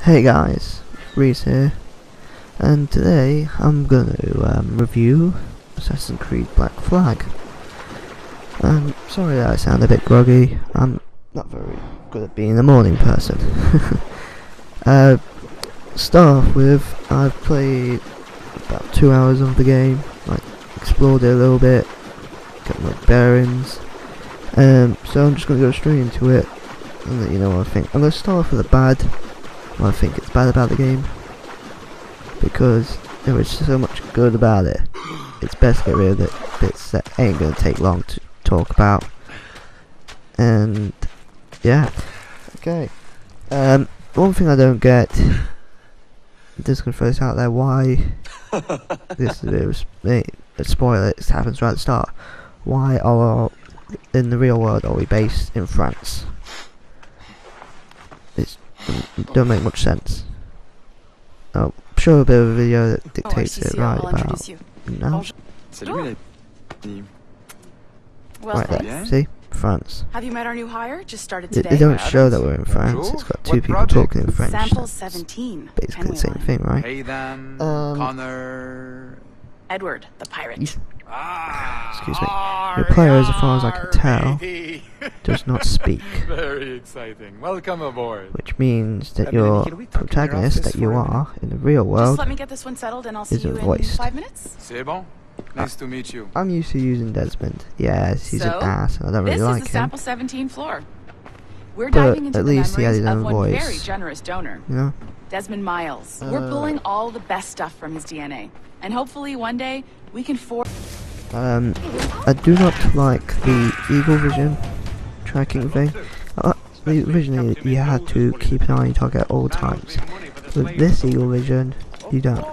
Hey guys, Reese here, and today I'm gonna review Assassin's Creed Black Flag. Sorry that I sound a bit groggy, I'm not very good at being a morning person. Start off with, I've played about 2 hours of the game, like explored it a little bit, got my bearings, so I'm just gonna go straight into it and let you know what I think. I'm gonna start off with the bad. I think it's bad about the game because there is so much good about it. It's best to get rid of the bits that ain't gonna take long to talk about. And yeah, okay. One thing I don't get. I'm just gonna throw this out there. Why? This is a spoiler. It happens right at the start. Why are in the real world are we based in France? Don't make much sense. I'll show a bit of a video that dictates it right about now. Right there, see? France. Have you met our new hire? Just started today. They don't show that we're in France. It's got two people talking in French. Sample 17. Basically the same thing, right? Hey then, Connor. Edward, the pirate. Excuse me. Your player, as far as I can tell, does not speak. Very exciting. Welcome aboard. Which means that your protagonist that you are in the real world Just let me get this one settled and I'll see you in voiced. 5 minutes. C'est bon. Nice to meet you. I'm used to using Desmond. Yes, he's an ass, and I don't really like him. This is the Sample 17 floor. We're But diving into at the least he had memories his of own one voice. very generous donor, You know? Desmond Miles. We're pulling all the best stuff from his DNA, and hopefully one day we can I do not like the Eagle Vision tracking thing. Originally, you had to keep an eye on your target at all times. With this Eagle Vision, you don't.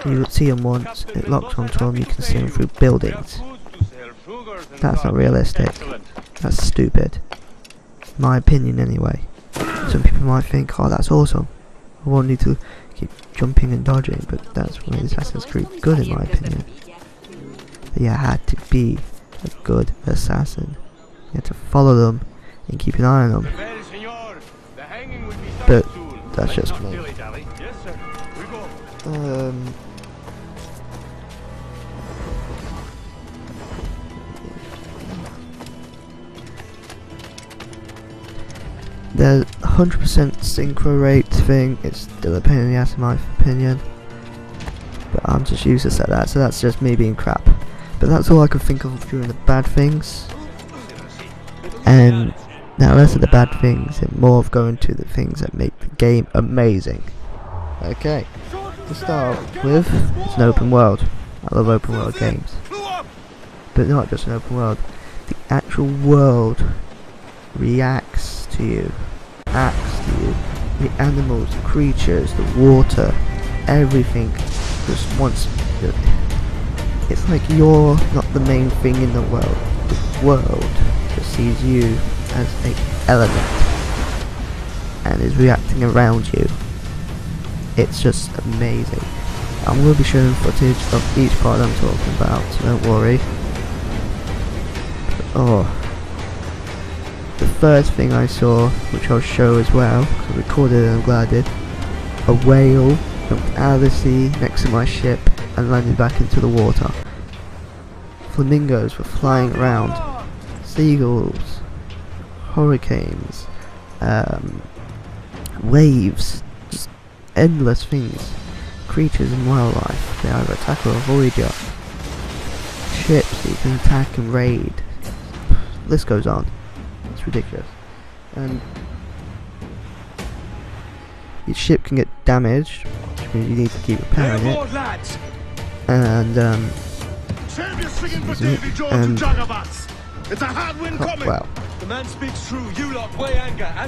You see him once, it locks onto him, you can see him through buildings. That's not realistic. That's stupid. My opinion, anyway. Some people might think, oh, that's awesome. I won't need to keep jumping and dodging, but that's what made Assassin's Creed good, in my opinion. You had to be a good assassin. You had to follow them and keep an eye on them. But that's just me. The 100% synchro rate thing is still a pain in the ass in my opinion. But I'm just useless at that, so that's just me being crap. But that's all I can think of during the bad things. And now less of the bad things and more of going to the things that make the game amazing. Okay, to start with, it's an open world. I love open world games. But not just an open world. The actual world reacts to you, acts to you. The animals, the creatures, the water, everything just wants. It's like you're not the main thing in the world. The world just sees you as an element and is reacting around you. It's just amazing. I'm going to be showing footage of each part I'm talking about, so don't worry. Oh, the first thing I saw, which I'll show as well, because I recorded it and I'm glad I did. A whale jumped out of the sea next to my ship and landed back into the water. Flamingos were flying around. Seagulls. Hurricanes. Waves. Just endless things. Creatures and wildlife. They either attack or avoid you. Ships that you can attack and raid. List goes on. It's ridiculous. And your ship can get damaged, which means you need to keep repairing it. And well,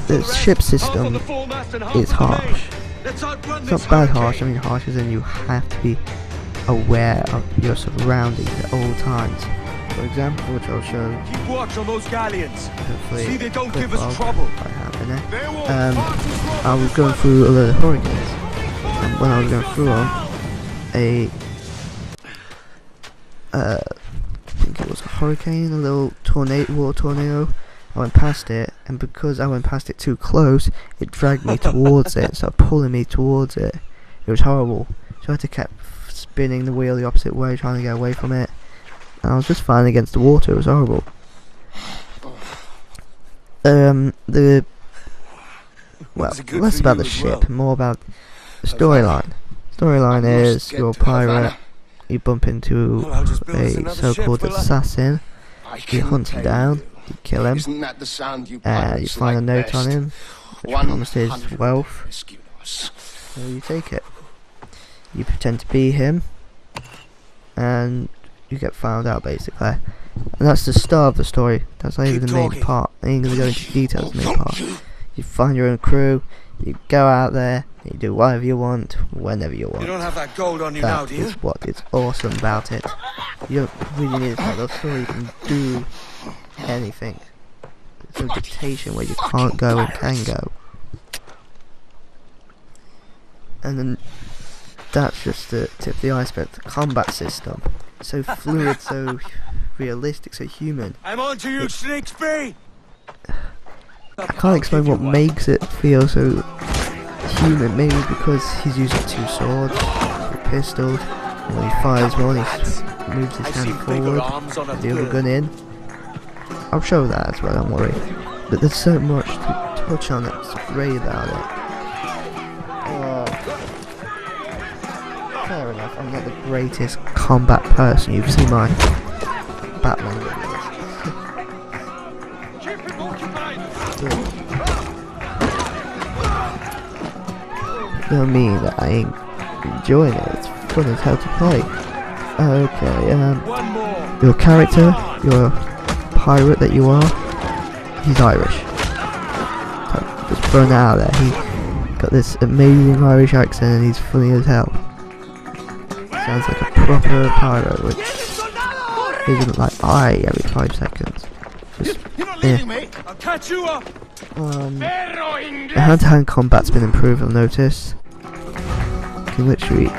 the ship system is harsh. It's not bad harsh, I mean harsh as in you have to be aware of your surroundings at all times. For example, which I'll show. Keep watch on those galleons. Hopefully, see they don't give us trouble. I have in there. I was going through a lot of hurricanes, and when I was going through them, I think it was a hurricane, a little tornado, water tornado, I went past it, and because I went past it too close, it dragged me towards it, started pulling me towards it. It was horrible. So I had to keep spinning the wheel the opposite way, trying to get away from it. And I was just flying against the water. It was horrible. Well, less about the ship, more about the storyline. Storyline is you're a pirate. You bump into a so-called assassin. You hunt him down. You kill him. You find a note on him which promises wealth. So you take it. You pretend to be him, and you get found out basically. And that's the start of the story. That's not even the main part. I ain't gonna go into details of the main part. You find your own crew, you go out there, you do whatever you want, whenever you want. You don't have that gold on you now, do you? That is what is awesome about it. You don't really need to tell the story, you can do anything. There's no dictation where you can't go and can go. And then that's just the tip of the iceberg. The combat system, so fluid, so realistic, so human. I'm on to you, Snakesby! I can't explain what makes it feel so human. Maybe because he's using 2 swords, 2 pistols, and when he fires one, he moves his hand forward, and the other gun in. I'll show that as well, don't worry. But there's so much to touch on that's great about it. Fair enough, I'm not the greatest combat person. You've seen my Batman videos. Don't mean that I ain't enjoying it. It's fun as hell to play. Okay, your character, your pirate that you are, he's Irish. So just throwing that out there. He got this amazing Irish accent and he's funny as hell. Sounds like a proper pirate, which isn't like I every 5 seconds. Just, I'll catch you up. The hand-to-hand combat's been improved, I've noticed. You can literally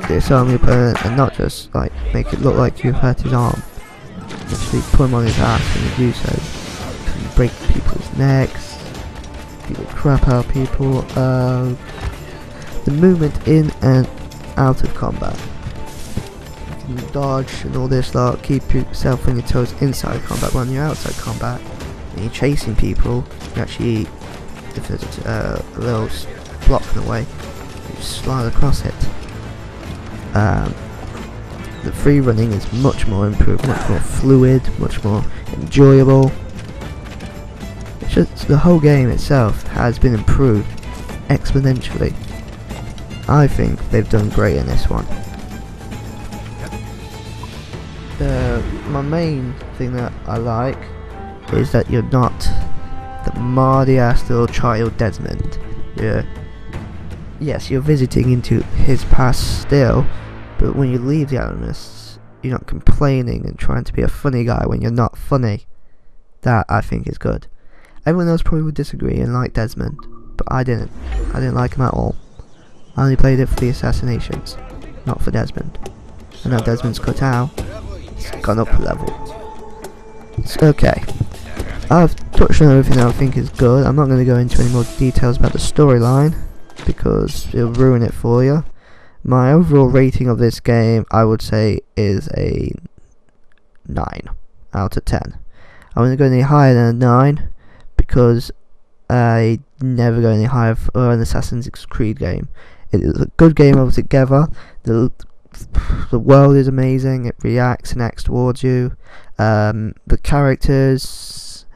disarm your opponent and not just like make it look like you've hurt his arm. Literally put him on his ass when you do so. You can break people's necks, beat the crap out of people. The movement in and out of combat. You can dodge and all this lot, keep yourself on your toes inside combat. When you're outside combat and you're chasing people, you actually, if there's a little block in the way, you slide across it. The free running is much more improved, much more fluid, much more enjoyable. It's just the whole game itself has been improved exponentially. I think they've done great in this one. My main thing that I like is that you're not the mardy ass little child Desmond. Yes, you're visiting into his past still, but when you leave the Animus, you're not complaining and trying to be a funny guy when you're not funny. That I think is good. Everyone else probably would disagree and like Desmond, but I didn't. I didn't like him at all. I only played it for the assassinations, not for Desmond. And now Desmond's cut out, it's gone up a level. It's okay. I've touched on everything that I think is good. I'm not going to go into any more details about the storyline, because it'll ruin it for you. My overall rating of this game, I would say, is a 9 out of 10. I wouldn't go any higher than a 9, because I never go any higher for an Assassin's Creed game. It is a good game altogether. The world is amazing. It reacts and acts towards you. The characters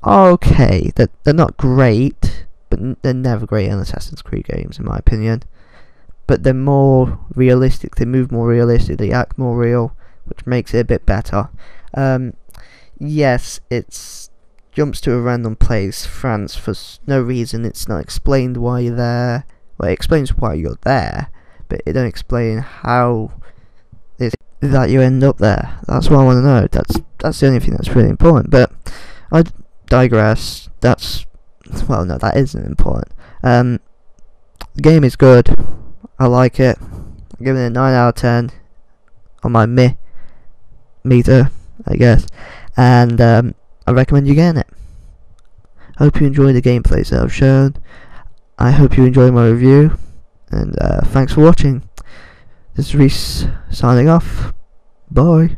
are okay. They're not great, but they're never great in Assassin's Creed games, in my opinion. But they're more realistic. They move more realistic. They act more real, which makes it a bit better. Yes, it's jumps to a random place, France, for no reason. It's not explained why you're there. Well, it explains why you're there, but it don't explain how it is that you end up there. That's what I want to know. That's the only thing that's really important. But I digress. Well, no, that isn't important. The game is good. I like it. I'm giving it a 9 out of 10 on my meter, I guess. And I'm I recommend you getting it. Hope you enjoy the gameplays that I've shown. I hope you enjoy my review, and thanks for watching. This is Reese signing off. Bye.